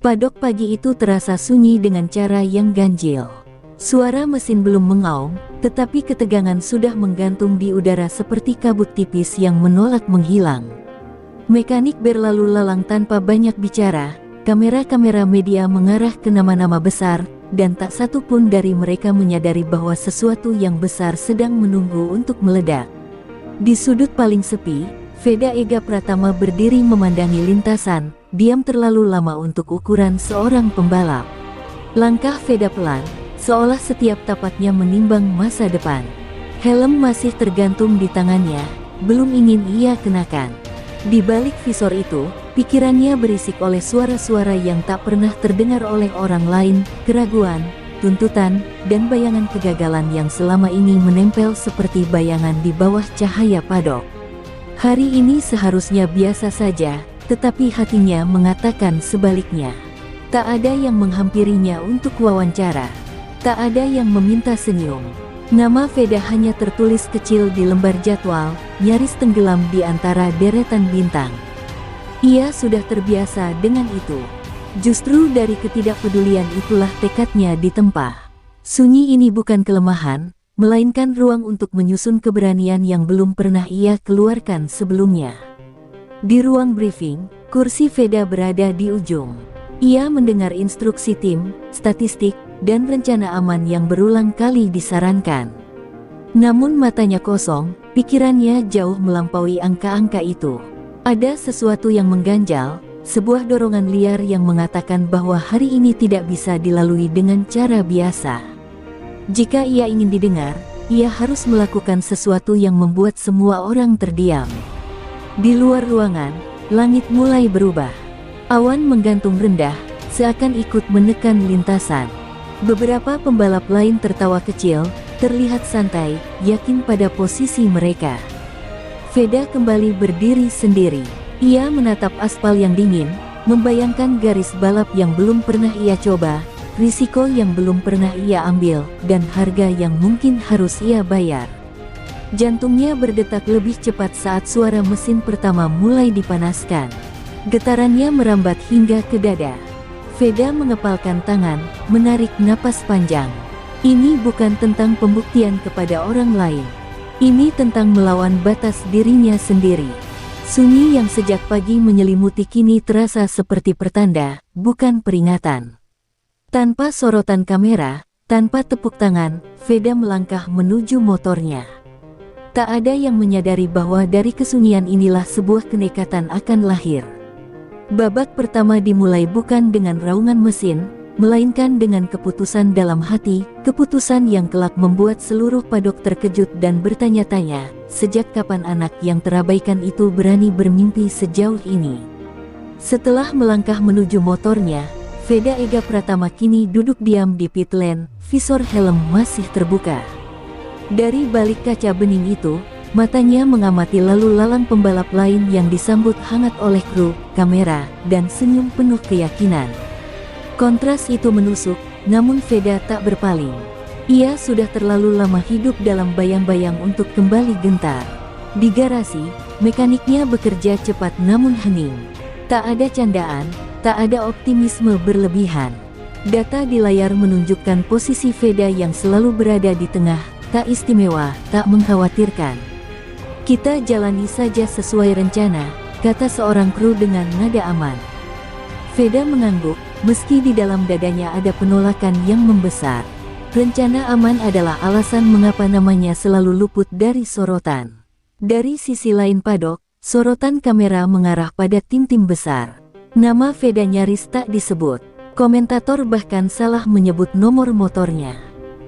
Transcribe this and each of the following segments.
Padok pagi itu terasa sunyi dengan cara yang ganjil. Suara mesin belum mengaum, tetapi ketegangan sudah menggantung di udara seperti kabut tipis yang menolak menghilang. Mekanik berlalu lalang tanpa banyak bicara, kamera-kamera media mengarah ke nama-nama besar, dan tak satu pun dari mereka menyadari bahwa sesuatu yang besar sedang menunggu untuk meledak. Di sudut paling sepi, Veda Ega Pratama berdiri memandangi lintasan, diam terlalu lama untuk ukuran seorang pembalap. Langkah Veda pelan, seolah setiap tapaknya menimbang masa depan. Helm masih tergantung di tangannya, belum ingin ia kenakan. Di balik visor itu, pikirannya berisik oleh suara-suara yang tak pernah terdengar oleh orang lain, keraguan, tuntutan, dan bayangan kegagalan yang selama ini menempel seperti bayangan di bawah cahaya padok. Hari ini seharusnya biasa saja, tetapi hatinya mengatakan sebaliknya. Tak ada yang menghampirinya untuk wawancara. Tak ada yang meminta senyum. Nama Veda hanya tertulis kecil di lembar jadwal, nyaris tenggelam di antara deretan bintang. Ia sudah terbiasa dengan itu. Justru dari ketidakpedulian itulah tekadnya ditempa. Sunyi ini bukan kelemahan, melainkan ruang untuk menyusun keberanian yang belum pernah ia keluarkan sebelumnya. Di ruang briefing, kursi Veda berada di ujung. Ia mendengar instruksi tim, statistik, dan rencana aman yang berulang kali disarankan. Namun matanya kosong, pikirannya jauh melampaui angka-angka itu. Ada sesuatu yang mengganjal, sebuah dorongan liar yang mengatakan bahwa hari ini tidak bisa dilalui dengan cara biasa. Jika ia ingin didengar, ia harus melakukan sesuatu yang membuat semua orang terdiam. Di luar ruangan, langit mulai berubah. Awan menggantung rendah, seakan ikut menekan lintasan. Beberapa pembalap lain tertawa kecil, terlihat santai, yakin pada posisi mereka. Veda kembali berdiri sendiri. Ia menatap aspal yang dingin, membayangkan garis balap yang belum pernah ia coba, risiko yang belum pernah ia ambil, dan harga yang mungkin harus ia bayar. Jantungnya berdetak lebih cepat saat suara mesin pertama mulai dipanaskan. Getarannya merambat hingga ke dada. Veda mengepalkan tangan, menarik napas panjang. Ini bukan tentang pembuktian kepada orang lain. Ini tentang melawan batas dirinya sendiri. Sunyi yang sejak pagi menyelimuti kini terasa seperti pertanda, bukan peringatan. Tanpa sorotan kamera, tanpa tepuk tangan, Veda melangkah menuju motornya. Tak ada yang menyadari bahwa dari kesunyian inilah sebuah kenekatan akan lahir. Babak pertama dimulai bukan dengan raungan mesin, melainkan dengan keputusan dalam hati, keputusan yang kelak membuat seluruh padok terkejut dan bertanya-tanya, sejak kapan anak yang terabaikan itu berani bermimpi sejauh ini. Setelah melangkah menuju motornya, Veda Ega Pratama kini duduk diam di pit lane, visor helm masih terbuka. Dari balik kaca bening itu, matanya mengamati lalu lalang pembalap lain yang disambut hangat oleh kru, kamera, dan senyum penuh keyakinan. Kontras itu menusuk, namun Veda tak berpaling. Ia sudah terlalu lama hidup dalam bayang-bayang untuk kembali gentar. Di garasi, mekaniknya bekerja cepat namun hening. Tak ada candaan, tak ada optimisme berlebihan. Data di layar menunjukkan posisi Veda yang selalu berada di tengah, tak istimewa, tak mengkhawatirkan. Kita jalani saja sesuai rencana, kata seorang kru dengan nada aman. Veda mengangguk, meski di dalam dadanya ada penolakan yang membesar. Rencana aman adalah alasan mengapa namanya selalu luput dari sorotan. Dari sisi lain padok, sorotan kamera mengarah pada tim-tim besar. Nama Veda nyaris tak disebut. Komentator bahkan salah menyebut nomor motornya.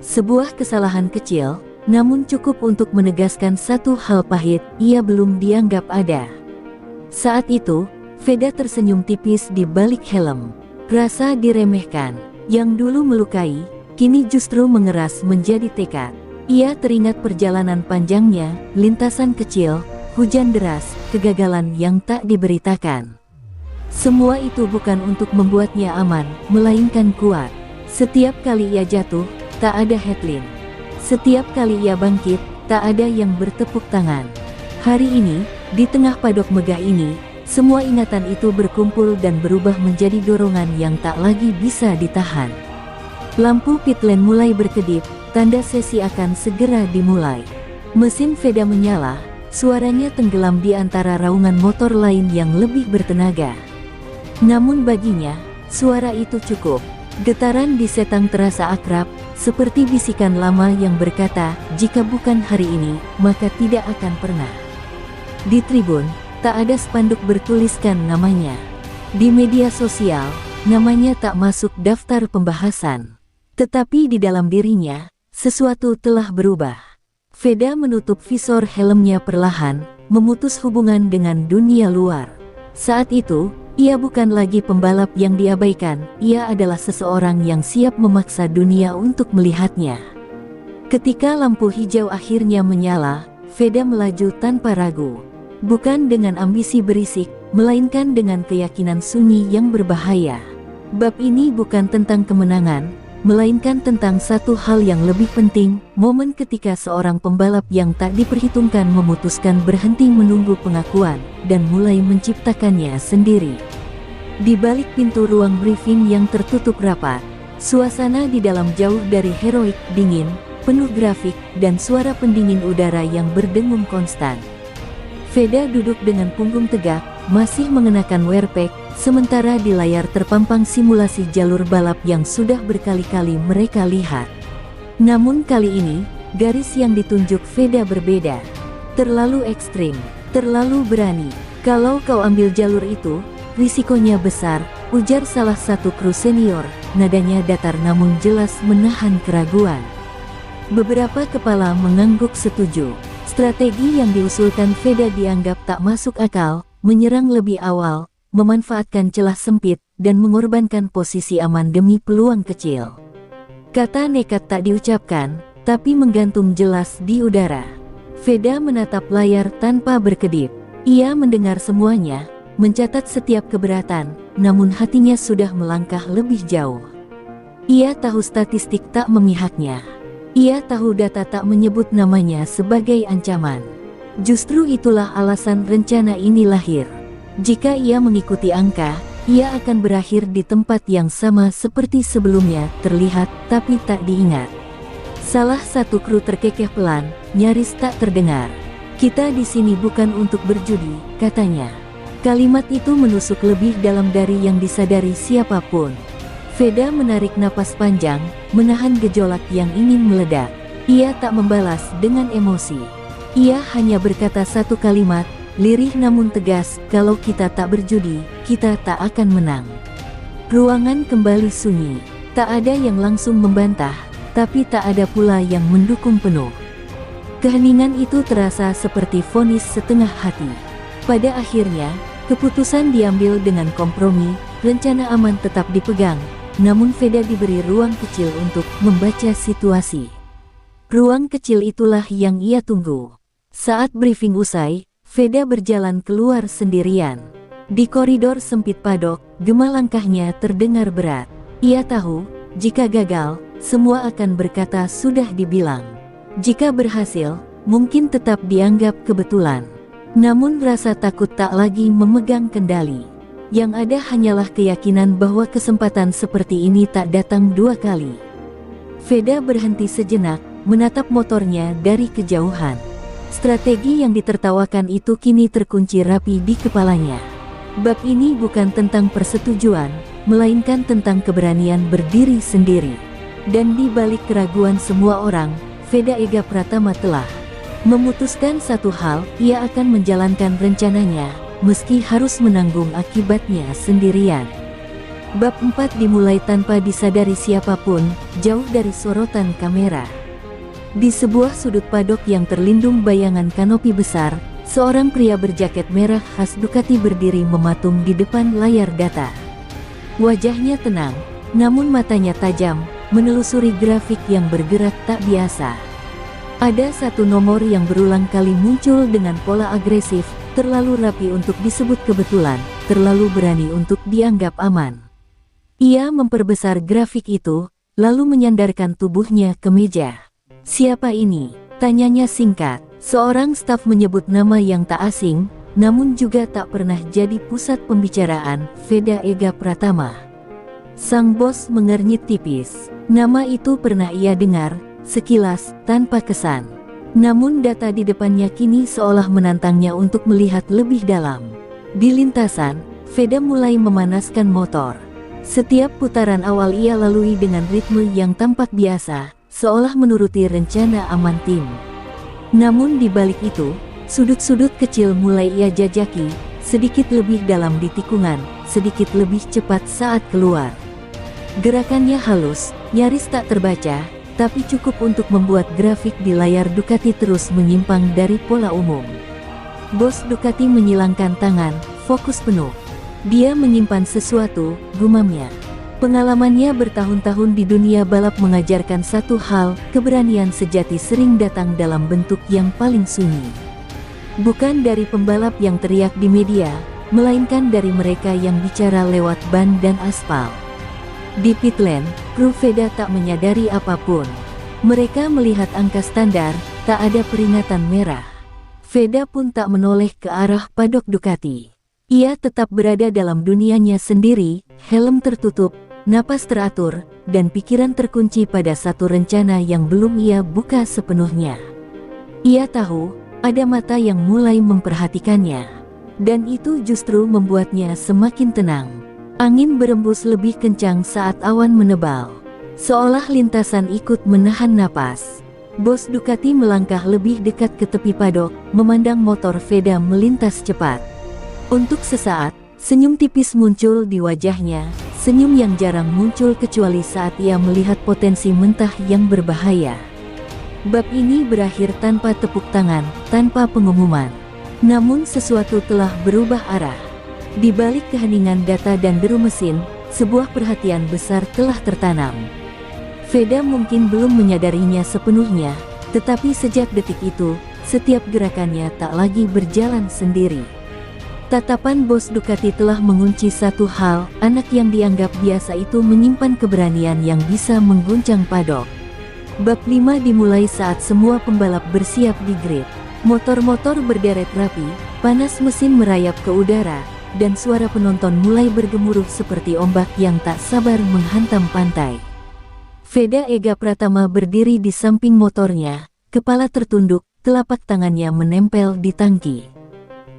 Sebuah kesalahan kecil, namun cukup untuk menegaskan satu hal pahit, ia belum dianggap ada. Saat itu, Veda tersenyum tipis di balik helm. Rasa diremehkan, yang dulu melukai, kini justru mengeras menjadi tekad. Ia teringat perjalanan panjangnya, lintasan kecil, hujan deras, kegagalan yang tak diberitakan. Semua itu bukan untuk membuatnya aman, melainkan kuat. Setiap kali ia jatuh, tak ada headline. Setiap kali ia bangkit, tak ada yang bertepuk tangan. Hari ini, di tengah padok megah ini, Semua ingatan itu berkumpul dan berubah menjadi dorongan yang tak lagi bisa ditahan. Lampu pit lane mulai berkedip, tanda sesi akan segera dimulai. Mesin Veda menyala, suaranya tenggelam di antara raungan motor lain yang lebih bertenaga. Namun baginya, suara itu cukup. Getaran di setang terasa akrab, seperti bisikan lama yang berkata, jika bukan hari ini, maka tidak akan pernah. Di tribun, tak ada spanduk bertuliskan namanya. Di media sosial, namanya tak masuk daftar pembahasan. Tetapi di dalam dirinya, sesuatu telah berubah. Veda menutup visor helmnya perlahan, memutus hubungan dengan dunia luar. Saat itu, ia bukan lagi pembalap yang diabaikan, ia adalah seseorang yang siap memaksa dunia untuk melihatnya. Ketika lampu hijau akhirnya menyala, Veda melaju tanpa ragu. Bukan dengan ambisi berisik, melainkan dengan keyakinan sunyi yang berbahaya. Bab ini bukan tentang kemenangan, melainkan tentang satu hal yang lebih penting, momen ketika seorang pembalap yang tak diperhitungkan memutuskan berhenti menunggu pengakuan, dan mulai menciptakannya sendiri. Di balik pintu ruang briefing yang tertutup rapat, suasana di dalam jauh dari heroik, dingin, penuh grafik, dan suara pendingin udara yang berdengung konstan. Veda duduk dengan punggung tegak, masih mengenakan wearpack, sementara di layar terpampang simulasi jalur balap yang sudah berkali-kali mereka lihat. Namun kali ini, garis yang ditunjuk Veda berbeda. Terlalu ekstrim, terlalu berani. Kalau kau ambil jalur itu, risikonya besar, ujar salah satu kru senior, nadanya datar namun jelas menahan keraguan. Beberapa kepala mengangguk setuju. Strategi yang diusulkan Veda dianggap tak masuk akal, menyerang lebih awal, memanfaatkan celah sempit, dan mengorbankan posisi aman demi peluang kecil. Kata nekat tak diucapkan, tapi menggantung jelas di udara. Veda menatap layar tanpa berkedip. Ia mendengar semuanya, mencatat setiap keberatan, namun hatinya sudah melangkah lebih jauh. Ia tahu statistik tak memihaknya. Ia tahu data tak menyebut namanya sebagai ancaman. Justru itulah alasan rencana ini lahir. Jika ia mengikuti angka, ia akan berakhir di tempat yang sama seperti sebelumnya, terlihat tapi tak diingat. Salah satu kru terkekeh pelan, nyaris tak terdengar. Kita di sini bukan untuk berjudi, katanya. Kalimat itu menusuk lebih dalam dari yang disadari siapapun. Veda menarik napas panjang, menahan gejolak yang ingin meledak. Ia tak membalas dengan emosi. Ia hanya berkata satu kalimat, lirih namun tegas, kalau kita tak berjudi, kita tak akan menang. Ruangan kembali sunyi. Tak ada yang langsung membantah, tapi tak ada pula yang mendukung penuh. Keheningan itu terasa seperti vonis setengah hati. Pada akhirnya, keputusan diambil dengan kompromi, rencana aman tetap dipegang, namun Veda diberi ruang kecil untuk membaca situasi. Ruang kecil itulah yang ia tunggu. Saat briefing usai, Veda berjalan keluar sendirian. Di koridor sempit padok, gema langkahnya terdengar berat. Ia tahu, jika gagal, semua akan berkata sudah dibilang. Jika berhasil, mungkin tetap dianggap kebetulan. Namun rasa takut tak lagi memegang kendali. Yang ada hanyalah keyakinan bahwa kesempatan seperti ini tak datang dua kali. Veda berhenti sejenak, menatap motornya dari kejauhan. Strategi yang ditertawakan itu kini terkunci rapi di kepalanya. Bab ini bukan tentang persetujuan, melainkan tentang keberanian berdiri sendiri. Dan di balik keraguan semua orang, Veda Ega Pratama telah memutuskan satu hal, ia akan menjalankan rencananya, meski harus menanggung akibatnya sendirian. Bab 4 dimulai tanpa disadari siapapun, jauh dari sorotan kamera. Di sebuah sudut padok yang terlindung bayangan kanopi besar, seorang pria berjaket merah khas Ducati berdiri mematung di depan layar data. Wajahnya tenang, namun matanya tajam, menelusuri grafik yang bergerak tak biasa. Ada satu nomor yang berulang kali muncul dengan pola agresif, terlalu rapi untuk disebut kebetulan, terlalu berani untuk dianggap aman. Ia memperbesar grafik itu, lalu menyandarkan tubuhnya ke meja. Siapa ini? Tanyanya singkat. Seorang staf menyebut nama yang tak asing, namun juga tak pernah jadi pusat pembicaraan. Veda Ega Pratama. Sang bos mengernyit tipis. Nama itu pernah ia dengar, sekilas, tanpa kesan. Namun data di depannya kini seolah menantangnya untuk melihat lebih dalam. Di lintasan, Veda mulai memanaskan motor. Setiap putaran awal ia lalui dengan ritme yang tampak biasa, seolah menuruti rencana aman tim. Namun di balik itu, sudut-sudut kecil mulai ia jajaki, sedikit lebih dalam di tikungan, sedikit lebih cepat saat keluar. Gerakannya halus, nyaris tak terbaca, tapi cukup untuk membuat grafik di layar Ducati terus menyimpang dari pola umum. Bos Ducati menyilangkan tangan, fokus penuh. Dia menyimpan sesuatu, gumamnya. Pengalamannya bertahun-tahun di dunia balap mengajarkan satu hal, keberanian sejati sering datang dalam bentuk yang paling sunyi. Bukan dari pembalap yang teriak di media, melainkan dari mereka yang bicara lewat ban dan aspal. Di pit lane, kru Veda tak menyadari apapun. Mereka melihat angka standar, tak ada peringatan merah. Veda pun tak menoleh ke arah padok Ducati. Ia tetap berada dalam dunianya sendiri, helm tertutup, napas teratur, dan pikiran terkunci pada satu rencana yang belum ia buka sepenuhnya. Ia tahu, ada mata yang mulai memperhatikannya. Dan itu justru membuatnya semakin tenang. Angin berembus lebih kencang saat awan menebal. Seolah lintasan ikut menahan napas. Bos Ducati melangkah lebih dekat ke tepi padok, memandang motor Veda melintas cepat. Untuk sesaat, senyum tipis muncul di wajahnya, senyum yang jarang muncul kecuali saat ia melihat potensi mentah yang berbahaya. Bab ini berakhir tanpa tepuk tangan, tanpa pengumuman. Namun sesuatu telah berubah arah. Di balik keheningan data dan deru mesin, sebuah perhatian besar telah tertanam. Veda mungkin belum menyadarinya sepenuhnya, tetapi sejak detik itu, setiap gerakannya tak lagi berjalan sendiri. Tatapan bos Ducati telah mengunci satu hal, anak yang dianggap biasa itu menyimpan keberanian yang bisa mengguncang padok. Bab 5 dimulai saat semua pembalap bersiap di grid. Motor-motor berderet rapi, panas mesin merayap ke udara, dan suara penonton mulai bergemuruh seperti ombak yang tak sabar menghantam pantai. Veda Ega Pratama berdiri di samping motornya, kepala tertunduk, telapak tangannya menempel di tangki.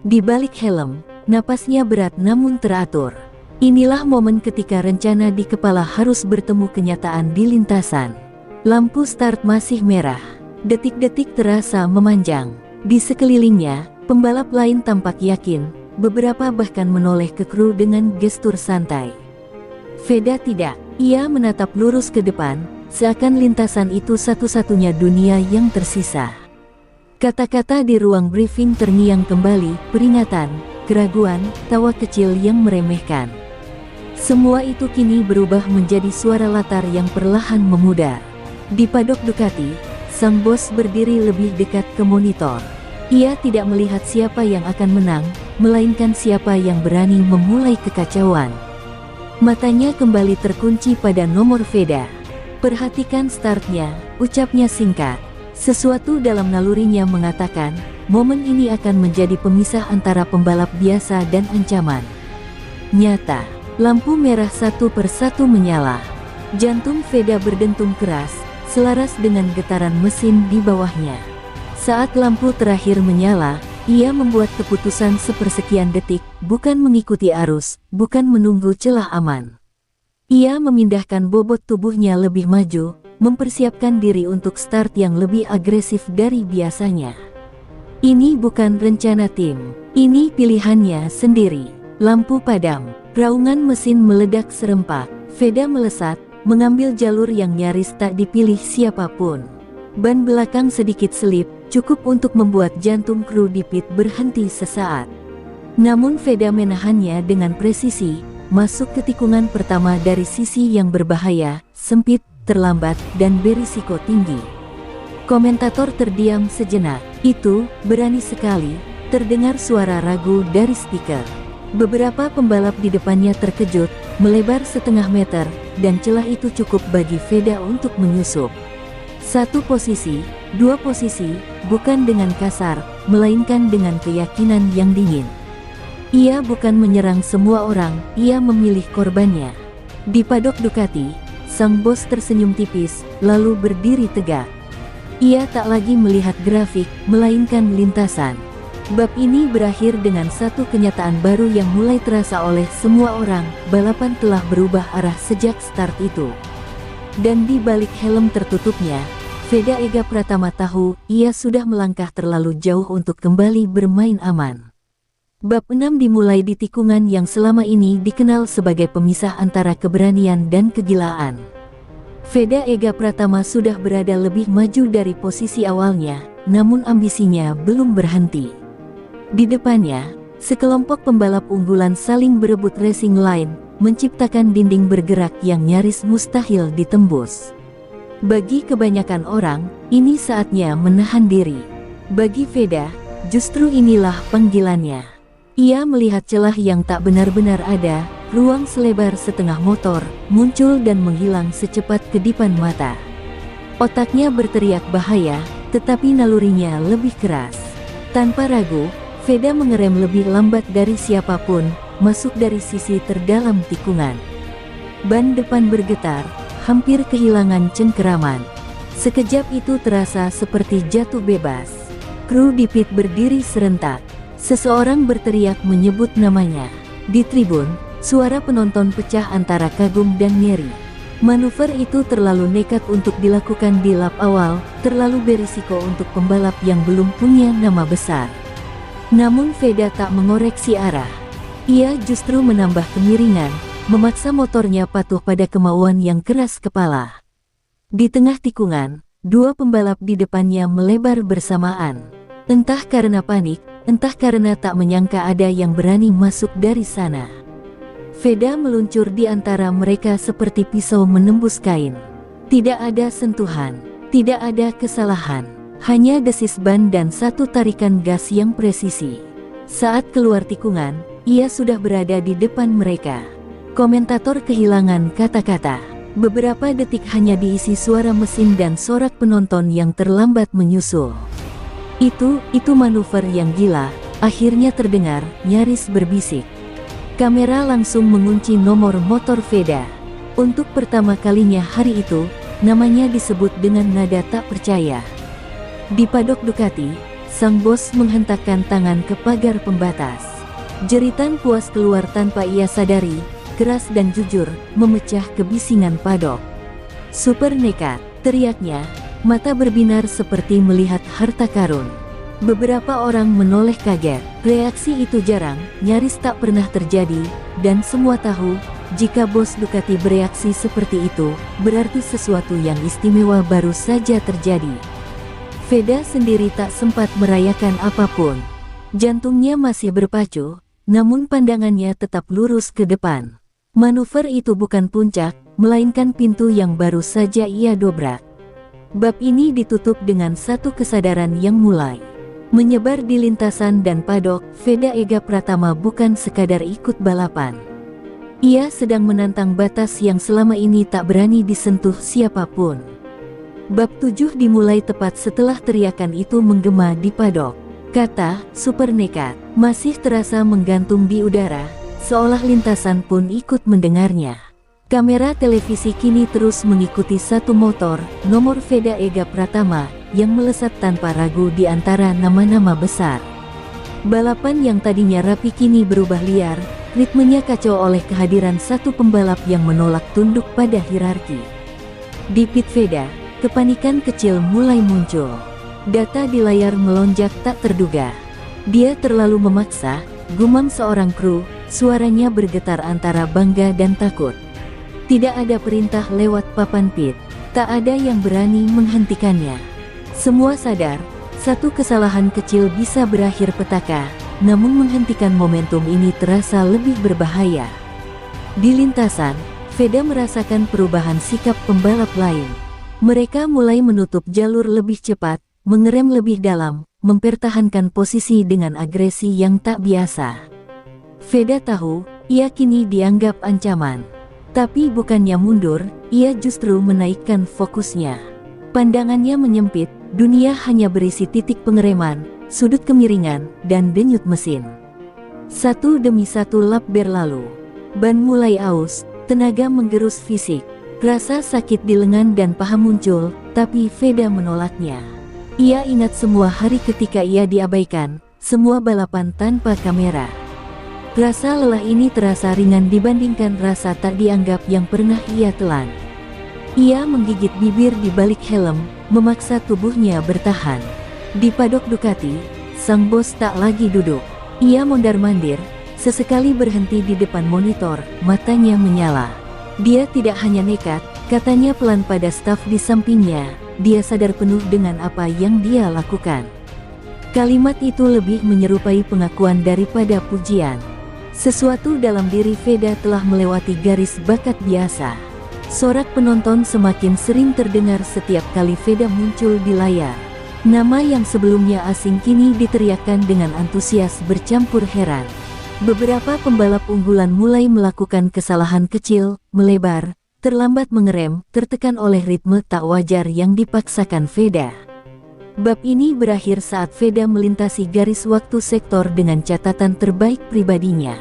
Di balik helm, napasnya berat namun teratur. Inilah momen ketika rencana di kepala harus bertemu kenyataan di lintasan. Lampu start masih merah. Detik-detik terasa memanjang. Di sekelilingnya, pembalap lain tampak yakin, beberapa bahkan menoleh ke kru dengan gestur santai. Veda tidak. Ia menatap lurus ke depan, seakan lintasan itu satu-satunya dunia yang tersisa. Kata-kata di ruang briefing terngiang kembali, peringatan, keraguan, tawa kecil yang meremehkan. Semua itu kini berubah menjadi suara latar yang perlahan memudar. Di padok Ducati, sang bos berdiri lebih dekat ke monitor. Ia tidak melihat siapa yang akan menang, melainkan siapa yang berani memulai kekacauan. Matanya kembali terkunci pada nomor Veda. Perhatikan startnya, ucapnya singkat. Sesuatu dalam nalurinya mengatakan, momen ini akan menjadi pemisah antara pembalap biasa dan ancaman. Nyata, lampu merah satu persatu menyala. Jantung Veda berdentum keras, selaras dengan getaran mesin di bawahnya. Saat lampu terakhir menyala, ia membuat keputusan sepersekian detik, bukan mengikuti arus, bukan menunggu celah aman. Ia memindahkan bobot tubuhnya lebih maju, mempersiapkan diri untuk start yang lebih agresif dari biasanya. Ini bukan rencana tim, ini pilihannya sendiri. Lampu padam, raungan mesin meledak serempak. Veda melesat, mengambil jalur yang nyaris tak dipilih siapapun. Ban belakang sedikit selip, cukup untuk membuat jantung kru di pit berhenti sesaat. Namun Veda menahannya dengan presisi, masuk ke tikungan pertama dari sisi yang berbahaya, sempit, terlambat, dan berisiko tinggi. Komentator terdiam sejenak. Itu, berani sekali, terdengar suara ragu dari speaker. Beberapa pembalap di depannya terkejut, melebar setengah meter, dan celah itu cukup bagi Veda untuk menyusup. Satu posisi, dua posisi, bukan dengan kasar, melainkan dengan keyakinan yang dingin. Ia bukan menyerang semua orang, ia memilih korbannya. Di padok Ducati, sang bos tersenyum tipis, lalu berdiri tegak. Ia tak lagi melihat grafik, melainkan lintasan. Bab ini berakhir dengan satu kenyataan baru yang mulai terasa oleh semua orang, balapan telah berubah arah sejak start itu. Dan di balik helm tertutupnya, Veda Ega Pratama tahu, ia sudah melangkah terlalu jauh untuk kembali bermain aman. Bab 6 dimulai di tikungan yang selama ini dikenal sebagai pemisah antara keberanian dan kegilaan. Veda Ega Pratama sudah berada lebih maju dari posisi awalnya, namun ambisinya belum berhenti. Di depannya, sekelompok pembalap unggulan saling berebut racing line, menciptakan dinding bergerak yang nyaris mustahil ditembus. Bagi kebanyakan orang, ini saatnya menahan diri. Bagi Veda, justru inilah panggilannya. Ia melihat celah yang tak benar-benar ada, ruang selebar setengah motor, muncul dan menghilang secepat kedipan mata. Otaknya berteriak bahaya, tetapi nalurinya lebih keras. Tanpa ragu, Veda mengerem lebih lambat dari siapapun, masuk dari sisi terdalam tikungan. Ban depan bergetar, hampir kehilangan cengkeraman. Sekejap itu terasa seperti jatuh bebas. Kru di pit berdiri serentak. Seseorang berteriak menyebut namanya. Di tribun, suara penonton pecah antara kagum dan ngeri. Manuver itu terlalu nekat untuk dilakukan di lap awal, terlalu berisiko untuk pembalap yang belum punya nama besar. Namun Veda tak mengoreksi arah. Ia justru menambah kemiringan, memaksa motornya patuh pada kemauan yang keras kepala. Di tengah tikungan, dua pembalap di depannya melebar bersamaan. Entah karena panik, entah karena tak menyangka ada yang berani masuk dari sana. Veda meluncur di antara mereka seperti pisau menembus kain. Tidak ada sentuhan, tidak ada kesalahan, hanya desis ban dan satu tarikan gas yang presisi. Saat keluar tikungan, ia sudah berada di depan mereka. Komentator kehilangan kata-kata. Beberapa detik hanya diisi suara mesin dan sorak penonton yang terlambat menyusul. Itu manuver yang gila, akhirnya terdengar, nyaris berbisik. Kamera langsung mengunci nomor motor Veda. Untuk pertama kalinya hari itu, namanya disebut dengan nada tak percaya. Di padok Ducati, sang bos menghentakkan tangan ke pagar pembatas. Jeritan puas keluar tanpa ia sadari, keras dan jujur, memecah kebisingan padok. Super nekat, teriaknya, mata berbinar seperti melihat harta karun. Beberapa orang menoleh kaget. Reaksi itu jarang, nyaris tak pernah terjadi, dan semua tahu, jika bos Ducati bereaksi seperti itu, berarti sesuatu yang istimewa baru saja terjadi. Veda sendiri tak sempat merayakan apapun. Jantungnya masih berpacu, namun pandangannya tetap lurus ke depan. Manuver itu bukan puncak, melainkan pintu yang baru saja ia dobrak. Bab ini ditutup dengan satu kesadaran yang mulai menyebar di lintasan dan padok. Veda Ega Pratama bukan sekadar ikut balapan. Ia sedang menantang batas yang selama ini tak berani disentuh siapapun. Bab 7 dimulai tepat setelah teriakan itu menggema di padok. Kata super nekat masih terasa menggantung di udara, seolah lintasan pun ikut mendengarnya. Kamera televisi kini terus mengikuti satu motor, nomor Veda Ega Pratama, yang melesat tanpa ragu di antara nama-nama besar. Balapan yang tadinya rapi kini berubah liar, ritmenya kacau oleh kehadiran satu pembalap yang menolak tunduk pada hierarki. Di pit Veda, kepanikan kecil mulai muncul. Data di layar melonjak tak terduga. Dia terlalu memaksa, gumam seorang kru, suaranya bergetar antara bangga dan takut. Tidak ada perintah lewat papan pit, tak ada yang berani menghentikannya. Semua sadar, satu kesalahan kecil bisa berakhir petaka, namun menghentikan momentum ini terasa lebih berbahaya. Di lintasan, Veda merasakan perubahan sikap pembalap lain. Mereka mulai menutup jalur lebih cepat, mengerem lebih dalam, mempertahankan posisi dengan agresi yang tak biasa. Veda tahu, ia kini dianggap ancaman. Tapi bukannya mundur, ia justru menaikkan fokusnya. Pandangannya menyempit, dunia hanya berisi titik pengereman, sudut kemiringan, dan denyut mesin. Satu demi satu lap berlalu. Ban mulai aus, tenaga menggerus fisik. Rasa sakit di lengan dan paha muncul, tapi Veda menolaknya. Ia ingat semua hari ketika ia diabaikan, semua balapan tanpa kamera. Rasa lelah ini terasa ringan dibandingkan rasa tak dianggap yang pernah ia telan. Ia menggigit bibir di balik helm, memaksa tubuhnya bertahan. Di padok Ducati, sang bos tak lagi duduk. Ia mondar-mandir, sesekali berhenti di depan monitor, matanya menyala. Dia tidak hanya nekat, katanya pelan pada staf di sampingnya, dia sadar penuh dengan apa yang dia lakukan. Kalimat itu lebih menyerupai pengakuan daripada pujian. Sesuatu dalam diri Veda telah melewati garis bakat biasa. Sorak penonton semakin sering terdengar setiap kali Veda muncul di layar. Nama yang sebelumnya asing kini diteriakkan dengan antusias bercampur heran. Beberapa pembalap unggulan mulai melakukan kesalahan kecil, melebar, terlambat mengerem, tertekan oleh ritme tak wajar yang dipaksakan Veda. Bab ini berakhir saat Veda melintasi garis waktu sektor dengan catatan terbaik pribadinya.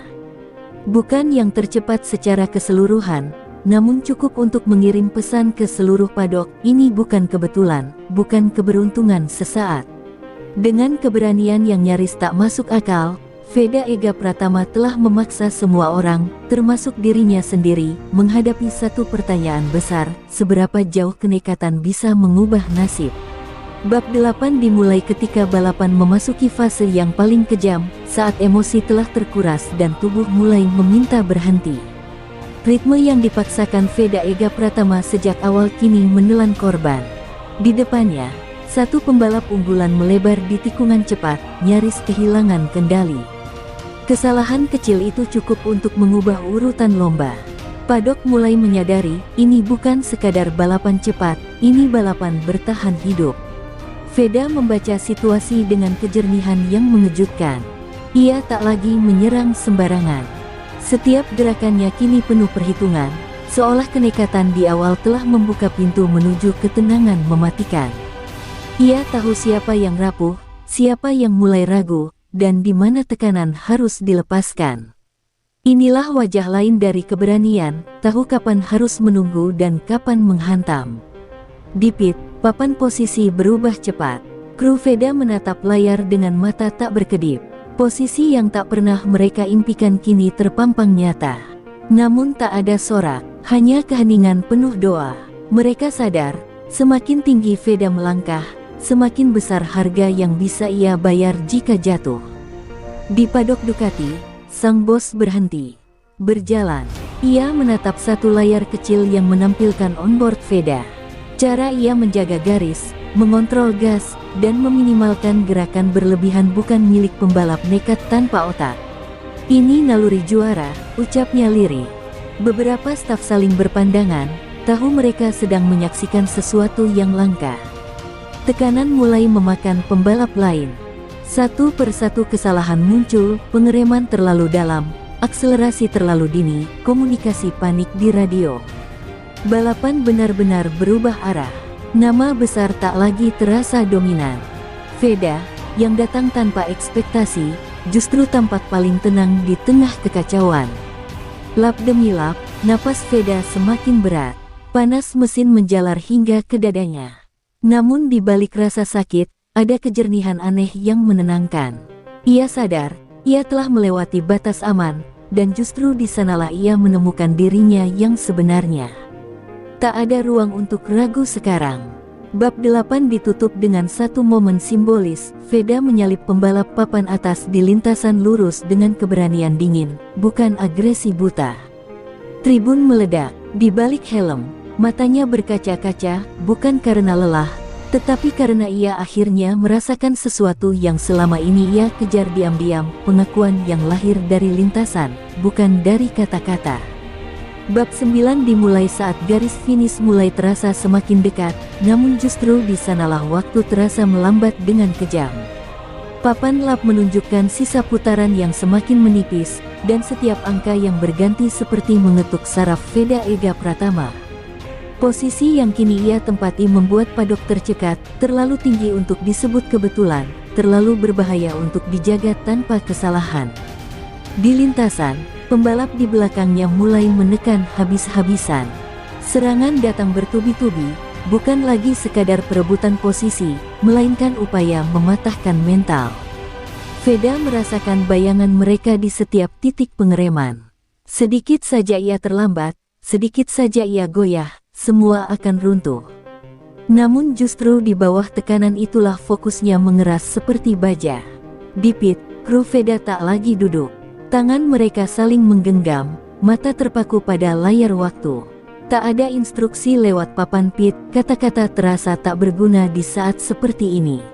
Bukan yang tercepat secara keseluruhan, namun cukup untuk mengirim pesan ke seluruh padok, ini bukan kebetulan, bukan keberuntungan sesaat. Dengan keberanian yang nyaris tak masuk akal, Veda Ega Pratama telah memaksa semua orang, termasuk dirinya sendiri, menghadapi satu pertanyaan besar, seberapa jauh kenekatan bisa mengubah nasib. Bab 8 dimulai ketika balapan memasuki fase yang paling kejam, saat emosi telah terkuras dan tubuh mulai meminta berhenti. Ritme yang dipaksakan Veda Ega Pratama sejak awal kini menelan korban. Di depannya, satu pembalap unggulan melebar di tikungan cepat, nyaris kehilangan kendali. Kesalahan kecil itu cukup untuk mengubah urutan lomba. Padok mulai menyadari, ini bukan sekadar balapan cepat, ini balapan bertahan hidup. Veda membaca situasi dengan kejernihan yang mengejutkan. Ia tak lagi menyerang sembarangan. Setiap gerakannya kini penuh perhitungan, seolah kenekatan di awal telah membuka pintu menuju ketenangan mematikan. Ia tahu siapa yang rapuh, siapa yang mulai ragu, dan di mana tekanan harus dilepaskan. Inilah wajah lain dari keberanian, tahu kapan harus menunggu dan kapan menghantam. Di pit, papan posisi berubah cepat. Kru Veda menatap layar dengan mata tak berkedip. Posisi yang tak pernah mereka impikan kini terpampang nyata. Namun tak ada sorak, hanya keheningan penuh doa. Mereka sadar, semakin tinggi Veda melangkah, semakin besar harga yang bisa ia bayar jika jatuh. Di padok Ducati, sang bos berhenti. Berjalan, ia menatap satu layar kecil yang menampilkan onboard Veda. Cara ia menjaga garis, mengontrol gas, dan meminimalkan gerakan berlebihan bukan milik pembalap nekat tanpa otak. Ini naluri juara, ucapnya lirih. Beberapa staf saling berpandangan, tahu mereka sedang menyaksikan sesuatu yang langka. Tekanan mulai memakan pembalap lain. Satu persatu kesalahan muncul, pengereman terlalu dalam, akselerasi terlalu dini, komunikasi panik di radio. Balapan benar-benar berubah arah. Nama besar tak lagi terasa dominan. Veda, yang datang tanpa ekspektasi, justru tampak paling tenang di tengah kekacauan. Lap demi lap, napas Veda semakin berat. Panas mesin menjalar hingga ke dadanya. Namun di balik rasa sakit, ada kejernihan aneh yang menenangkan. Ia sadar, ia telah melewati batas aman, dan justru di sanalah ia menemukan dirinya yang sebenarnya. Tak ada ruang untuk ragu sekarang. Bab 8 ditutup dengan satu momen simbolis. Veda menyalip pembalap papan atas di lintasan lurus dengan keberanian dingin, bukan agresi buta. Tribun meledak, di balik helm, matanya berkaca-kaca, bukan karena lelah, tetapi karena ia akhirnya merasakan sesuatu yang selama ini ia kejar diam-diam, pengakuan yang lahir dari lintasan, bukan dari kata-kata. Bab 9 dimulai saat garis finish mulai terasa semakin dekat, namun justru di sanalah waktu terasa melambat dengan kejam. Papan lap menunjukkan sisa putaran yang semakin menipis, dan setiap angka yang berganti seperti mengetuk saraf Veda Ega Pratama. Posisi yang kini ia tempati membuat Paddock tercekat, terlalu tinggi untuk disebut kebetulan, terlalu berbahaya untuk dijaga tanpa kesalahan. Di lintasan, pembalap di belakangnya mulai menekan habis-habisan. Serangan datang bertubi-tubi, bukan lagi sekadar perebutan posisi, melainkan upaya mematahkan mental. Veda merasakan bayangan mereka di setiap titik pengereman. Sedikit saja ia terlambat, sedikit saja ia goyah, semua akan runtuh. Namun justru di bawah tekanan itulah fokusnya mengeras seperti baja. Di pit, kru Veda tak lagi duduk. Tangan mereka saling menggenggam, mata terpaku pada layar waktu. Tak ada instruksi lewat papan pit, kata-kata terasa tak berguna di saat seperti ini.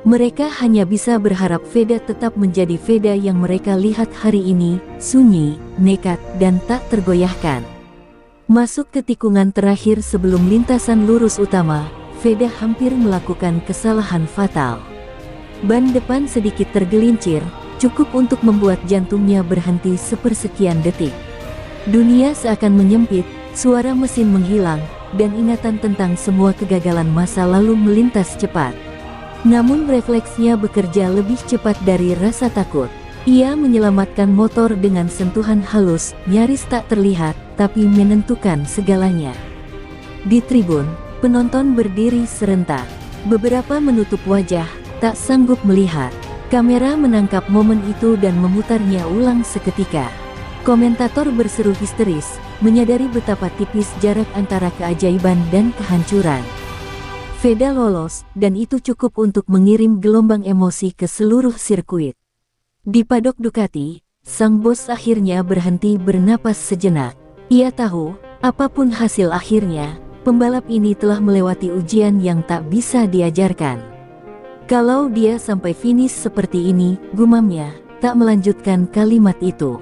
Mereka hanya bisa berharap Veda tetap menjadi Veda yang mereka lihat hari ini, sunyi, nekat, dan tak tergoyahkan. Masuk ke tikungan terakhir sebelum lintasan lurus utama, Veda hampir melakukan kesalahan fatal. Ban depan sedikit tergelincir, cukup untuk membuat jantungnya berhenti sepersekian detik. Dunia seakan menyempit, suara mesin menghilang, dan ingatan tentang semua kegagalan masa lalu melintas cepat. Namun refleksnya bekerja lebih cepat dari rasa takut. Ia menyelamatkan motor dengan sentuhan halus, nyaris tak terlihat, tapi menentukan segalanya. Di tribun, penonton berdiri serentak. Beberapa menutup wajah, tak sanggup melihat. Kamera menangkap momen itu dan memutarnya ulang seketika. Komentator berseru histeris, menyadari betapa tipis jarak antara keajaiban dan kehancuran. Veda lolos, dan itu cukup untuk mengirim gelombang emosi ke seluruh sirkuit. Di padok Ducati, sang bos akhirnya berhenti bernapas sejenak. Ia tahu, apapun hasil akhirnya, pembalap ini telah melewati ujian yang tak bisa diajarkan. Kalau dia sampai finish seperti ini, gumamnya, tak melanjutkan kalimat itu.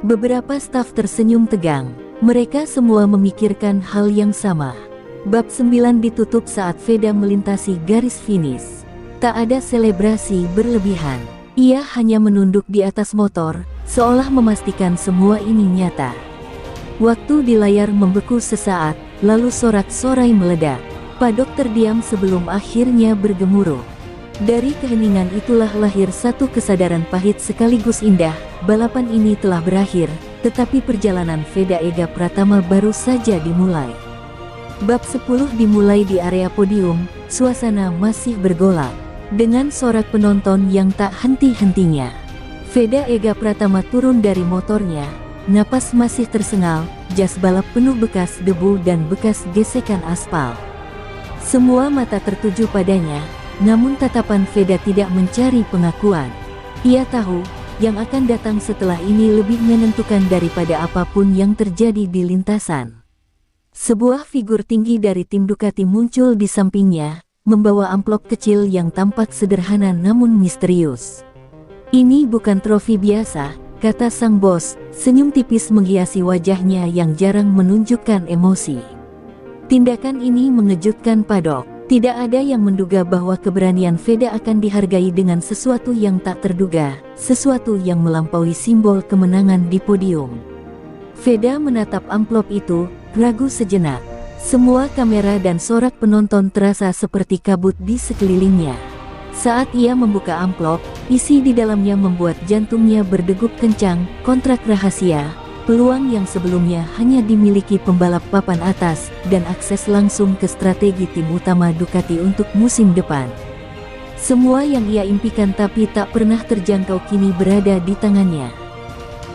Beberapa staf tersenyum tegang, mereka semua memikirkan hal yang sama. Bab 9 ditutup saat Veda melintasi garis finish. Tak ada selebrasi berlebihan. Ia hanya menunduk di atas motor, seolah memastikan semua ini nyata. Waktu di layar membeku sesaat, lalu sorak-sorai meledak. Paddock terdiam sebelum akhirnya bergemuruh. Dari keheningan itulah lahir satu kesadaran pahit sekaligus indah, balapan ini telah berakhir, tetapi perjalanan Veda Ega Pratama baru saja dimulai. Bab 10 dimulai di area podium, suasana masih bergolak, dengan sorak penonton yang tak henti-hentinya. Veda Ega Pratama turun dari motornya, napas masih tersengal, jas balap penuh bekas debu dan bekas gesekan aspal. Semua mata tertuju padanya, namun tatapan Veda tidak mencari pengakuan. Ia tahu, yang akan datang setelah ini lebih menentukan daripada apapun yang terjadi di lintasan. Sebuah figur tinggi dari tim Ducati muncul di sampingnya, membawa amplop kecil yang tampak sederhana namun misterius. Ini bukan trofi biasa, kata sang bos, senyum tipis menghiasi wajahnya yang jarang menunjukkan emosi. Tindakan ini mengejutkan Paddock. Tidak ada yang menduga bahwa keberanian Veda akan dihargai dengan sesuatu yang tak terduga, sesuatu yang melampaui simbol kemenangan di podium. Veda menatap amplop itu, ragu sejenak. Semua kamera dan sorak penonton terasa seperti kabut di sekelilingnya. Saat ia membuka amplop, isi di dalamnya membuat jantungnya berdegup kencang, kontrak rahasia, peluang yang sebelumnya hanya dimiliki pembalap papan atas, dan akses langsung ke strategi tim utama Ducati untuk musim depan. Semua yang ia impikan tapi tak pernah terjangkau kini berada di tangannya.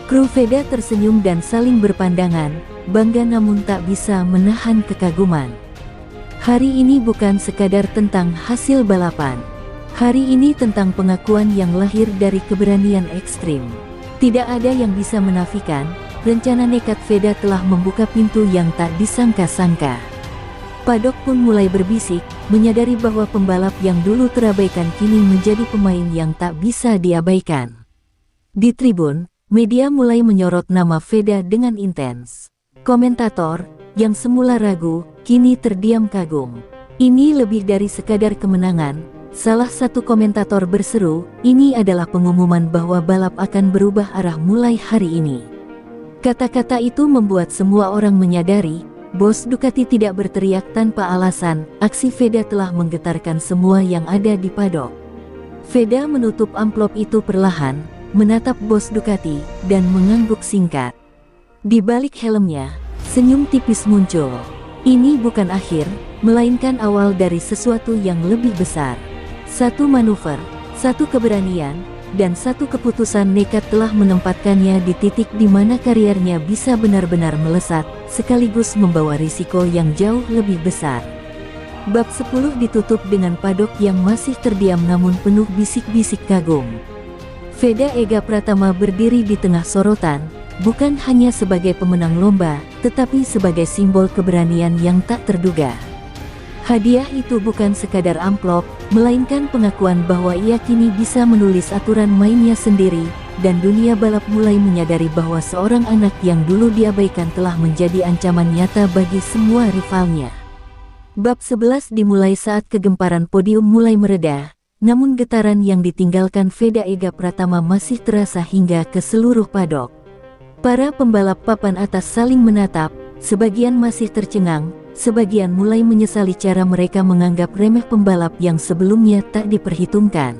Kru Veda tersenyum dan saling berpandangan, bangga namun tak bisa menahan kekaguman. Hari ini bukan sekadar tentang hasil balapan. Hari ini tentang pengakuan yang lahir dari keberanian ekstrim. Tidak ada yang bisa menafikan, rencana nekat Veda telah membuka pintu yang tak disangka-sangka. Paddock pun mulai berbisik, menyadari bahwa pembalap yang dulu terabaikan kini menjadi pemain yang tak bisa diabaikan. Di tribun, media mulai menyorot nama Veda dengan intens. Komentator, yang semula ragu, kini terdiam kagum. Ini lebih dari sekadar kemenangan, salah satu komentator berseru, ini adalah pengumuman bahwa balap akan berubah arah mulai hari ini. Kata-kata itu membuat semua orang menyadari, Bos Ducati tidak berteriak tanpa alasan, aksi Veda telah menggetarkan semua yang ada di padok. Veda menutup amplop itu perlahan, menatap bos Ducati, dan mengangguk singkat. Di balik helmnya, senyum tipis muncul. Ini bukan akhir, melainkan awal dari sesuatu yang lebih besar. Satu manuver, satu keberanian, dan satu keputusan nekat telah menempatkannya di titik di mana karirnya bisa benar-benar melesat, sekaligus membawa risiko yang jauh lebih besar. Bab 10 ditutup dengan padok yang masih terdiam namun penuh bisik-bisik kagum. Veda Ega Pratama berdiri di tengah sorotan, bukan hanya sebagai pemenang lomba, tetapi sebagai simbol keberanian yang tak terduga. Hadiah itu bukan sekadar amplop, melainkan pengakuan bahwa ia kini bisa menulis aturan mainnya sendiri, dan dunia balap mulai menyadari bahwa seorang anak yang dulu diabaikan telah menjadi ancaman nyata bagi semua rivalnya. Bab 11 dimulai saat kegemparan podium mulai mereda, namun getaran yang ditinggalkan Veda Ega Pratama masih terasa hingga ke seluruh padok. Para pembalap papan atas saling menatap, sebagian masih tercengang, sebagian mulai menyesali cara mereka menganggap remeh pembalap yang sebelumnya tak diperhitungkan.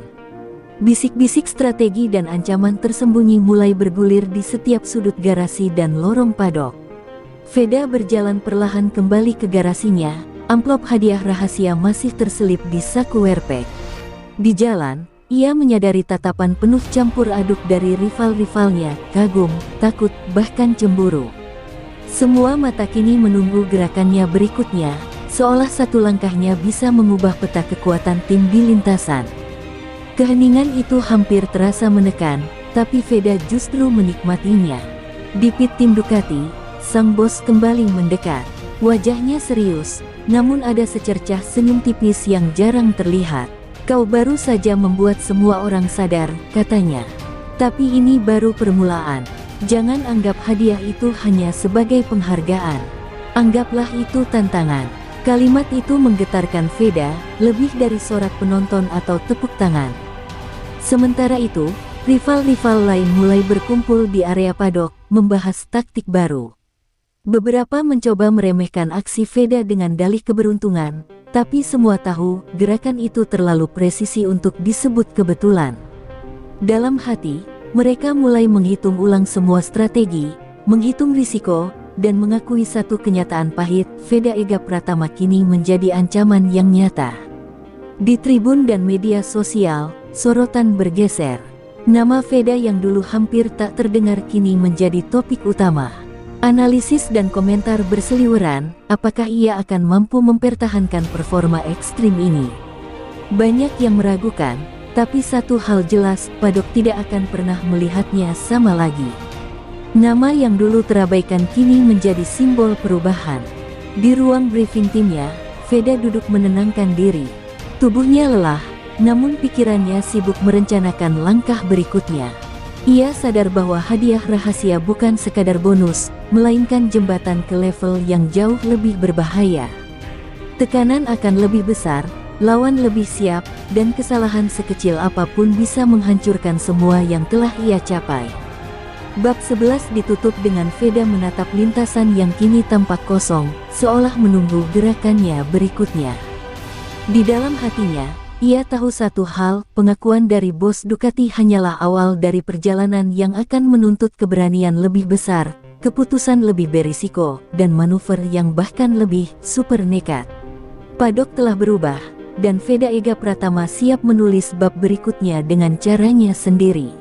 Bisik-bisik strategi dan ancaman tersembunyi mulai bergulir di setiap sudut garasi dan lorong padok. Veda berjalan perlahan kembali ke garasinya, amplop hadiah rahasia masih terselip di saku wearpack. Di jalan, ia menyadari tatapan penuh campur aduk dari rival-rivalnya, kagum, takut, bahkan cemburu. Semua mata kini menunggu gerakannya berikutnya, seolah satu langkahnya bisa mengubah peta kekuatan tim di lintasan. Keheningan itu hampir terasa menekan, tapi Veda justru menikmatinya. Di pit tim Ducati, sang bos kembali mendekat. Wajahnya serius, namun ada secercah senyum tipis yang jarang terlihat. "Kau baru saja membuat semua orang sadar," katanya. "Tapi ini baru permulaan. Jangan anggap hadiah itu hanya sebagai penghargaan. Anggaplah itu tantangan." Kalimat itu menggetarkan Veda, lebih dari sorak penonton atau tepuk tangan. Sementara itu, rival-rival lain mulai berkumpul di area padok, membahas taktik baru. Beberapa mencoba meremehkan aksi Veda dengan dalih keberuntungan, tapi semua tahu gerakan itu terlalu presisi untuk disebut kebetulan. Dalam hati, mereka mulai menghitung ulang semua strategi, menghitung risiko, dan mengakui satu kenyataan pahit, Veda Ega Pratama kini menjadi ancaman yang nyata. Di tribun dan media sosial, sorotan bergeser. Nama Veda yang dulu hampir tak terdengar kini menjadi topik utama. Analisis dan komentar berseliweran, apakah ia akan mampu mempertahankan performa ekstrim ini? Banyak yang meragukan, tapi satu hal jelas, padok tidak akan pernah melihatnya sama lagi. Nama yang dulu terabaikan kini menjadi simbol perubahan. Di ruang briefing timnya, Veda duduk menenangkan diri. Tubuhnya lelah, namun pikirannya sibuk merencanakan langkah berikutnya. Ia sadar bahwa hadiah rahasia bukan sekadar bonus, melainkan jembatan ke level yang jauh lebih berbahaya. Tekanan akan lebih besar, lawan lebih siap, dan kesalahan sekecil apapun bisa menghancurkan semua yang telah ia capai. Bab 11 ditutup dengan Veda menatap lintasan yang kini tampak kosong, seolah menunggu gerakannya berikutnya. Di dalam hatinya, ia tahu satu hal, pengakuan dari bos Ducati hanyalah awal dari perjalanan yang akan menuntut keberanian lebih besar, keputusan lebih berisiko, dan manuver yang bahkan lebih super nekat. Padok telah berubah, dan Veda Ega Pratama siap menulis bab berikutnya dengan caranya sendiri.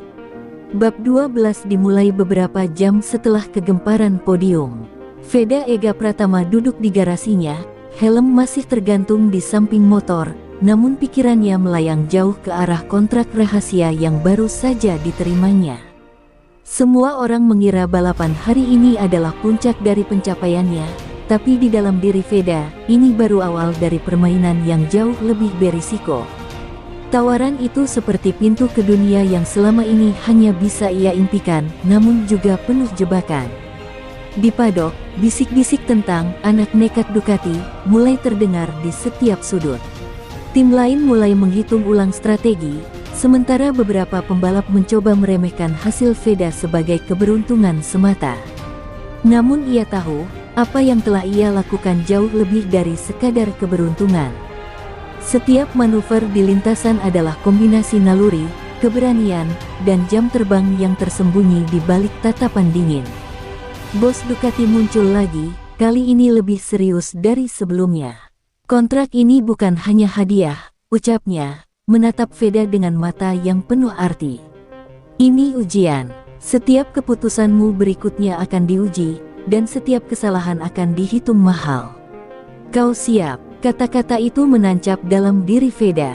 Bab 12 dimulai beberapa jam setelah kegemparan podium. Veda Ega Pratama duduk di garasinya, helm masih tergantung di samping motor, namun pikirannya melayang jauh ke arah kontrak rahasia yang baru saja diterimanya. Semua orang mengira balapan hari ini adalah puncak dari pencapaiannya, tapi di dalam diri Veda, ini baru awal dari permainan yang jauh lebih berisiko. Tawaran itu seperti pintu ke dunia yang selama ini hanya bisa ia impikan, namun juga penuh jebakan. Di padok, bisik-bisik tentang anak nekat Ducati mulai terdengar di setiap sudut. Tim lain mulai menghitung ulang strategi, sementara beberapa pembalap mencoba meremehkan hasil Veda sebagai keberuntungan semata. Namun ia tahu, apa yang telah ia lakukan jauh lebih dari sekadar keberuntungan. Setiap manuver di lintasan adalah kombinasi naluri, keberanian, dan jam terbang yang tersembunyi di balik tatapan dingin. Bos Ducati muncul lagi, kali ini lebih serius dari sebelumnya. Kontrak ini bukan hanya hadiah, ucapnya, menatap Veda dengan mata yang penuh arti. Ini ujian. Setiap keputusanmu berikutnya akan diuji, dan setiap kesalahan akan dihitung mahal. Kau siap? Kata-kata itu menancap dalam diri Veda.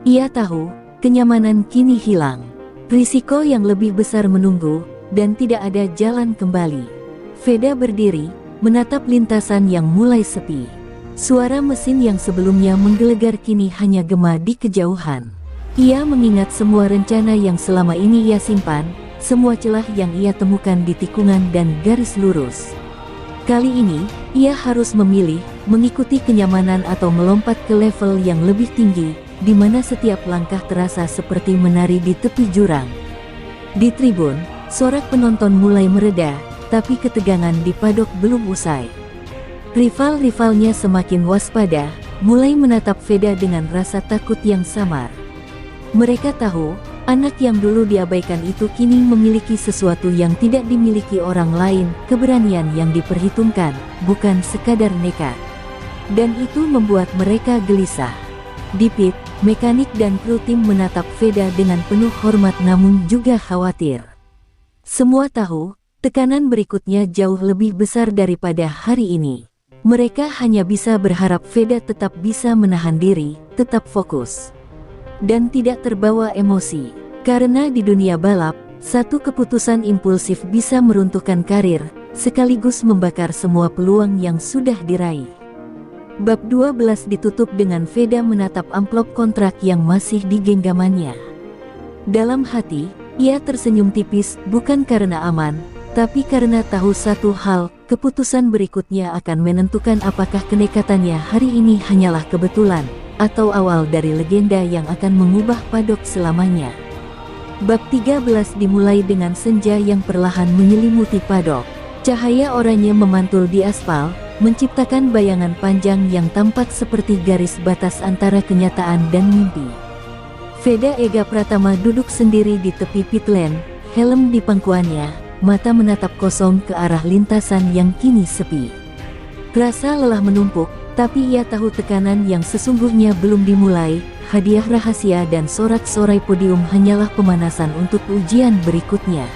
Ia tahu, kenyamanan kini hilang. Risiko yang lebih besar menunggu, dan tidak ada jalan kembali. Veda berdiri, menatap lintasan yang mulai sepi. Suara mesin yang sebelumnya menggelegar kini hanya gema di kejauhan. Ia mengingat semua rencana yang selama ini ia simpan, semua celah yang ia temukan di tikungan dan garis lurus. Kali ini, ia harus memilih, mengikuti kenyamanan atau melompat ke level yang lebih tinggi, di mana setiap langkah terasa seperti menari di tepi jurang. Di tribun, sorak penonton mulai mereda, tapi ketegangan di padok belum usai. Rival-rivalnya semakin waspada, mulai menatap Veda dengan rasa takut yang samar. Mereka tahu, anak yang dulu diabaikan itu kini memiliki sesuatu yang tidak dimiliki orang lain, keberanian yang diperhitungkan, bukan sekadar nekat. Dan itu membuat mereka gelisah. Di pit, mekanik dan kru tim menatap Veda dengan penuh hormat namun juga khawatir. Semua tahu, tekanan berikutnya jauh lebih besar daripada hari ini. Mereka hanya bisa berharap Veda tetap bisa menahan diri, tetap fokus, dan tidak terbawa emosi. Karena di dunia balap, satu keputusan impulsif bisa meruntuhkan karir, sekaligus membakar semua peluang yang sudah diraih. Bab 12 ditutup dengan Veda menatap amplop kontrak yang masih di genggamannya. Dalam hati, ia tersenyum tipis, bukan karena aman, tapi karena tahu satu hal, keputusan berikutnya akan menentukan apakah kenekatannya hari ini hanyalah kebetulan, atau awal dari legenda yang akan mengubah padok selamanya. Bab 13 dimulai dengan senja yang perlahan menyelimuti padok. Cahaya oranye memantul di aspal, menciptakan bayangan panjang yang tampak seperti garis batas antara kenyataan dan mimpi. Veda Ega Pratama duduk sendiri di tepi pit lane, helm di pangkuannya, mata menatap kosong ke arah lintasan yang kini sepi. Rasa lelah menumpuk, tapi ia tahu tekanan yang sesungguhnya belum dimulai. Hadiah rahasia dan sorak-sorai podium hanyalah pemanasan untuk ujian berikutnya.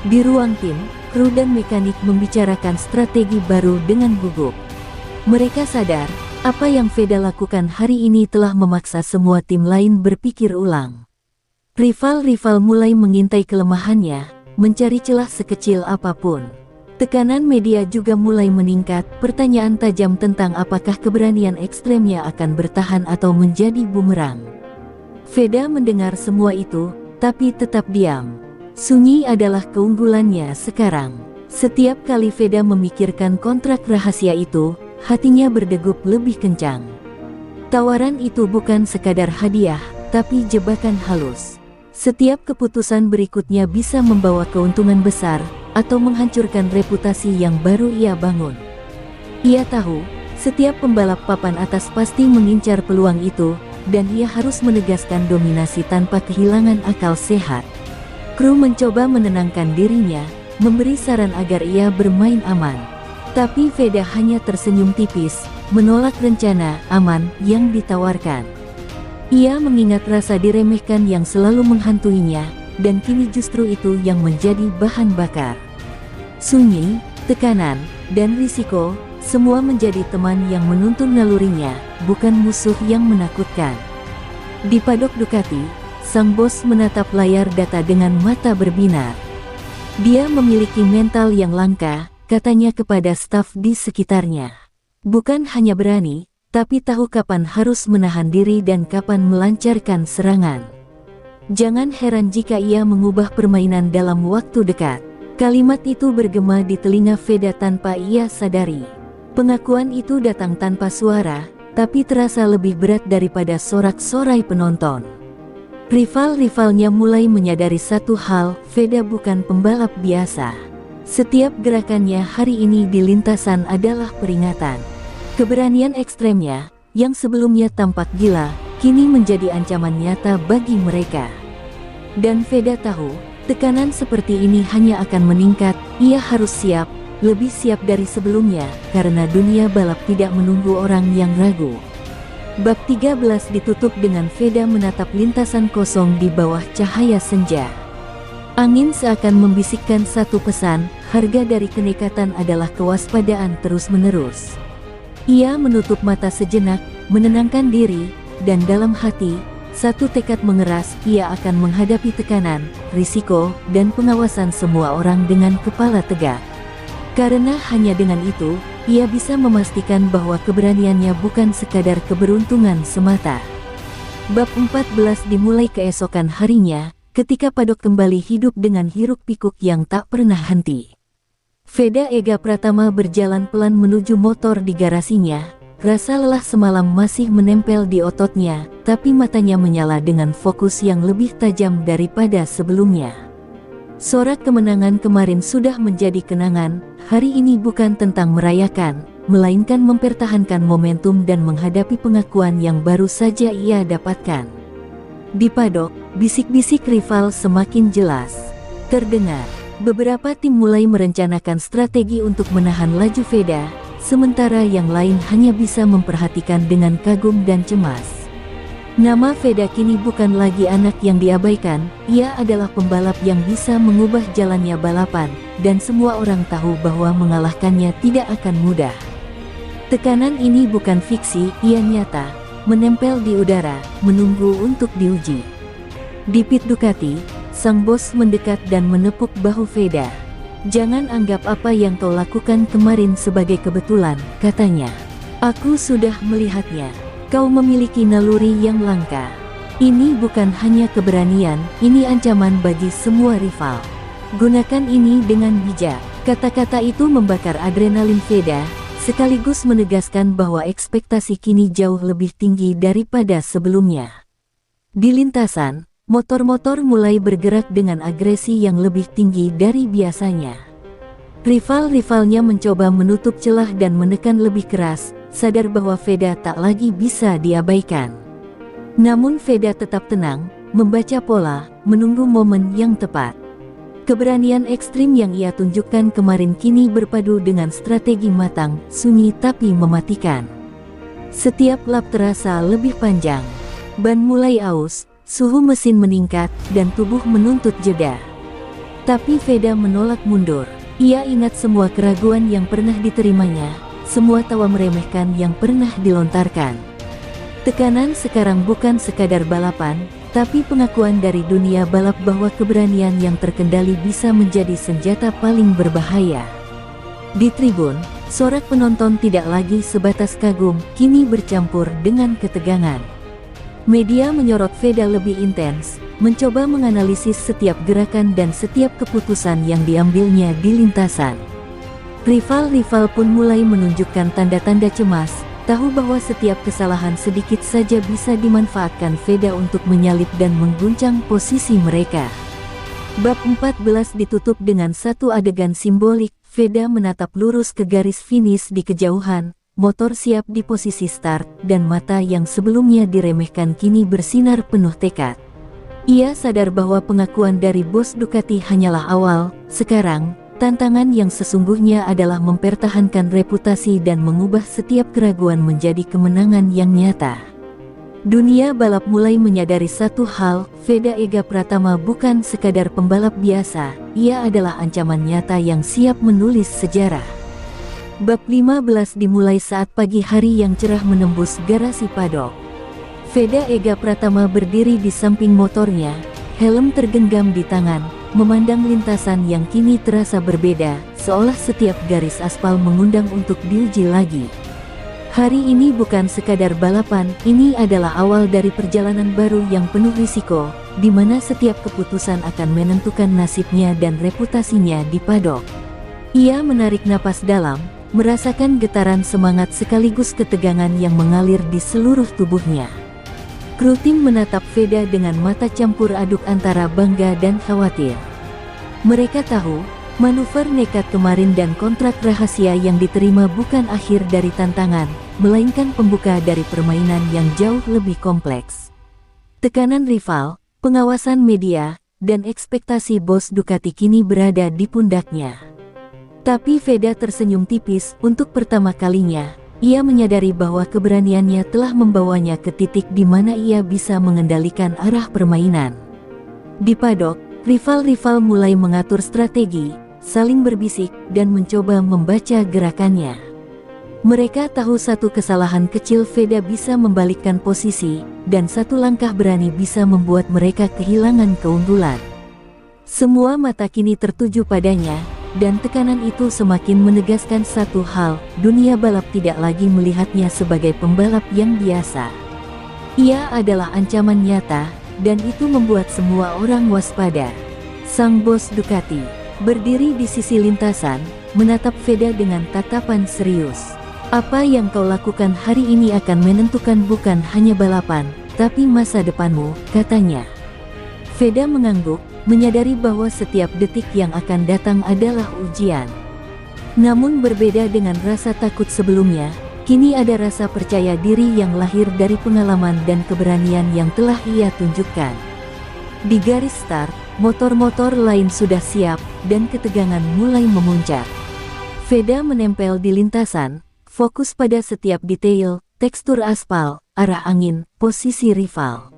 Di ruang tim, kru dan mekanik membicarakan strategi baru dengan gugup. Mereka sadar, apa yang Veda lakukan hari ini telah memaksa semua tim lain berpikir ulang. Rival-rival mulai mengintai kelemahannya, mencari celah sekecil apapun. Tekanan media juga mulai meningkat, pertanyaan tajam tentang apakah keberanian ekstremnya akan bertahan atau menjadi bumerang. Veda mendengar semua itu, tapi tetap diam. Sunyi adalah keunggulannya sekarang. Setiap kali Veda memikirkan kontrak rahasia itu, hatinya berdegup lebih kencang. Tawaran itu bukan sekadar hadiah, tapi jebakan halus. Setiap keputusan berikutnya bisa membawa keuntungan besar, atau menghancurkan reputasi yang baru ia bangun. Ia tahu, setiap pembalap papan atas pasti mengincar peluang itu, dan ia harus menegaskan dominasi tanpa kehilangan akal sehat. Kru mencoba menenangkan dirinya, memberi saran agar ia bermain aman. Tapi Veda hanya tersenyum tipis, menolak rencana aman yang ditawarkan. Ia mengingat rasa diremehkan yang selalu menghantuinya, dan kini justru itu yang menjadi bahan bakar. Sunyi, tekanan, dan risiko, semua menjadi teman yang menuntun nalurinya, bukan musuh yang menakutkan. Di padok Ducati, sang bos menatap layar data dengan mata berbinar. Dia memiliki mental yang langka, katanya kepada staf di sekitarnya. Bukan hanya berani, tapi tahu kapan harus menahan diri dan kapan melancarkan serangan. Jangan heran jika ia mengubah permainan dalam waktu dekat. Kalimat itu bergema di telinga Veda tanpa ia sadari. Pengakuan itu datang tanpa suara, tapi terasa lebih berat daripada sorak-sorai penonton. Rival-rivalnya mulai menyadari satu hal, Veda bukan pembalap biasa. Setiap gerakannya hari ini di lintasan adalah peringatan. Keberanian ekstremnya, yang sebelumnya tampak gila, kini menjadi ancaman nyata bagi mereka. Dan Veda tahu, tekanan seperti ini hanya akan meningkat. Ia harus siap, lebih siap dari sebelumnya, karena dunia balap tidak menunggu orang yang ragu. Bab 13 ditutup dengan Veda menatap lintasan kosong di bawah cahaya senja. Angin seakan membisikkan satu pesan, harga dari kenekatan adalah kewaspadaan terus-menerus. Ia menutup mata sejenak, menenangkan diri, dan dalam hati, satu tekad mengeras. Ia akan menghadapi tekanan, risiko, dan pengawasan semua orang dengan kepala tegak. Karena hanya dengan itu, ia bisa memastikan bahwa keberaniannya bukan sekadar keberuntungan semata. Bab 14 dimulai keesokan harinya, ketika Padok kembali hidup dengan hiruk-pikuk yang tak pernah henti. Veda Ega Pratama berjalan pelan menuju motor di garasinya. Rasa lelah semalam masih menempel di ototnya, tapi matanya menyala dengan fokus yang lebih tajam daripada sebelumnya. Sorak kemenangan kemarin sudah menjadi kenangan. Hari ini bukan tentang merayakan, melainkan mempertahankan momentum dan menghadapi pengakuan yang baru saja ia dapatkan. Di padok, bisik-bisik rival semakin jelas terdengar. Beberapa tim mulai merencanakan strategi untuk menahan laju Veda, sementara yang lain hanya bisa memperhatikan dengan kagum dan cemas. Nama Veda kini bukan lagi anak yang diabaikan, ia adalah pembalap yang bisa mengubah jalannya balapan, dan semua orang tahu bahwa mengalahkannya tidak akan mudah. Tekanan ini bukan fiksi, ia nyata, menempel di udara, menunggu untuk diuji. Di pit Ducati, sang bos mendekat dan menepuk bahu Veda. "Jangan anggap apa yang kau lakukan kemarin sebagai kebetulan," katanya. "Aku sudah melihatnya. Kau memiliki naluri yang langka. Ini bukan hanya keberanian, ini ancaman bagi semua rival. Gunakan ini dengan bijak." Kata-kata itu membakar adrenalin Veda, sekaligus menegaskan bahwa ekspektasi kini jauh lebih tinggi daripada sebelumnya. Di lintasan, motor-motor mulai bergerak dengan agresi yang lebih tinggi dari biasanya. Rival-rivalnya mencoba menutup celah dan menekan lebih keras, sadar bahwa Veda tak lagi bisa diabaikan. Namun Veda tetap tenang, membaca pola, menunggu momen yang tepat. Keberanian ekstrim yang ia tunjukkan kemarin kini berpadu dengan strategi matang, sunyi tapi mematikan. Setiap lap terasa lebih panjang. Ban mulai aus, suhu mesin meningkat, dan tubuh menuntut jeda. Tapi Veda menolak mundur. Ia ingat semua keraguan yang pernah diterimanya, semua tawa meremehkan yang pernah dilontarkan. Tekanan sekarang bukan sekadar balapan, tapi pengakuan dari dunia balap bahwa keberanian yang terkendali bisa menjadi senjata paling berbahaya. Di tribun, sorak penonton tidak lagi sebatas kagum, kini bercampur dengan ketegangan. Media menyorot Veda lebih intens, mencoba menganalisis setiap gerakan dan setiap keputusan yang diambilnya di lintasan. Rival-rival pun mulai menunjukkan tanda-tanda cemas, tahu bahwa setiap kesalahan sedikit saja bisa dimanfaatkan Veda untuk menyalip dan mengguncang posisi mereka. Bab 14 ditutup dengan satu adegan simbolik. Veda menatap lurus ke garis finish di kejauhan, motor siap di posisi start, dan mata yang sebelumnya diremehkan kini bersinar penuh tekad. Ia sadar bahwa pengakuan dari bos Ducati hanyalah awal. Sekarang, tantangan yang sesungguhnya adalah mempertahankan reputasi dan mengubah setiap keraguan menjadi kemenangan yang nyata. Dunia balap mulai menyadari satu hal, Veda Ega Pratama bukan sekadar pembalap biasa, ia adalah ancaman nyata yang siap menulis sejarah. Bab 15 dimulai saat pagi hari yang cerah menembus garasi padok. Veda Ega Pratama berdiri di samping motornya, helm tergenggam di tangan, memandang lintasan yang kini terasa berbeda, seolah setiap garis aspal mengundang untuk diuji lagi. Hari ini bukan sekadar balapan, ini adalah awal dari perjalanan baru yang penuh risiko, di mana setiap keputusan akan menentukan nasibnya dan reputasinya di padok. Ia menarik napas dalam, merasakan getaran semangat sekaligus ketegangan yang mengalir di seluruh tubuhnya. Kru tim menatap Veda dengan mata campur aduk antara bangga dan khawatir. Mereka tahu, Manuver nekat kemarin dan kontrak rahasia yang diterima bukan akhir dari tantangan, melainkan pembuka dari permainan yang jauh lebih kompleks. Tekanan rival, pengawasan media, dan ekspektasi bos Ducati kini berada di pundaknya. Tapi Veda tersenyum tipis. Untuk pertama kalinya, ia menyadari bahwa keberaniannya telah membawanya ke titik di mana ia bisa mengendalikan arah permainan. Di padok, rival-rival mulai mengatur strategi, saling berbisik, dan mencoba membaca gerakannya. Mereka tahu satu kesalahan kecil Veda bisa membalikkan posisi, dan satu langkah berani bisa membuat mereka kehilangan keunggulan. Semua mata kini tertuju padanya, dan tekanan itu semakin menegaskan satu hal: dunia balap tidak lagi melihatnya sebagai pembalap yang biasa. Ia adalah ancaman nyata, dan itu membuat semua orang waspada. Sang bos Ducati berdiri di sisi lintasan, menatap Veda dengan tatapan serius. Apa yang kau lakukan hari ini akan menentukan bukan hanya balapan, tapi masa depanmu, katanya. Veda mengangguk, menyadari bahwa setiap detik yang akan datang adalah ujian. Namun berbeda dengan rasa takut sebelumnya, kini ada rasa percaya diri yang lahir dari pengalaman dan keberanian yang telah ia tunjukkan. Di garis start, motor-motor lain sudah siap, dan ketegangan mulai memuncak. Veda menempel di lintasan, fokus pada setiap detail, tekstur aspal, arah angin, posisi rival.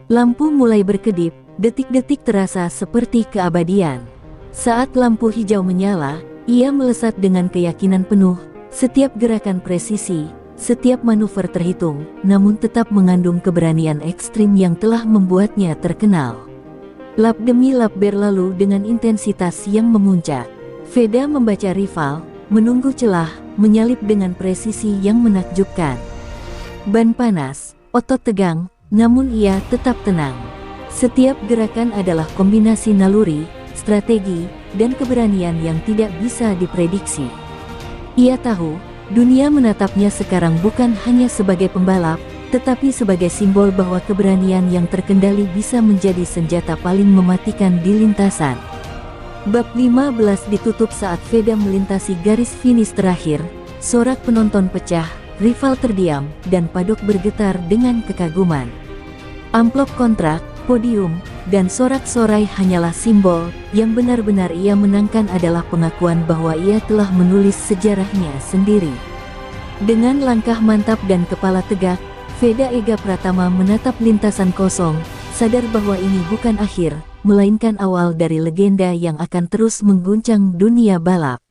Lampu mulai berkedip, detik-detik terasa seperti keabadian. Saat lampu hijau menyala, ia melesat dengan keyakinan penuh. Setiap gerakan presisi, setiap manuver terhitung, namun tetap mengandung keberanian ekstrim yang telah membuatnya terkenal. Lap demi lap berlalu dengan intensitas yang memuncak. Veda membaca rival, menunggu celah, menyalip dengan presisi yang menakjubkan. Ban panas, otot tegang, namun ia tetap tenang. Setiap gerakan adalah kombinasi naluri, strategi, dan keberanian yang tidak bisa diprediksi. Ia tahu, dunia menatapnya sekarang bukan hanya sebagai pembalap, tetapi sebagai simbol bahwa keberanian yang terkendali bisa menjadi senjata paling mematikan di lintasan. Bab 15 ditutup saat Veda melintasi garis finish terakhir. Sorak penonton pecah, rival terdiam, dan padok bergetar dengan kekaguman. Amplop kontrak, podium, dan sorak-sorai hanyalah simbol. Yang benar-benar ia menangkan adalah pengakuan bahwa ia telah menulis sejarahnya sendiri. Dengan langkah mantap dan kepala tegak, Veda Ega Pratama menatap lintasan kosong, sadar bahwa ini bukan akhir, melainkan awal dari legenda yang akan terus mengguncang dunia balap.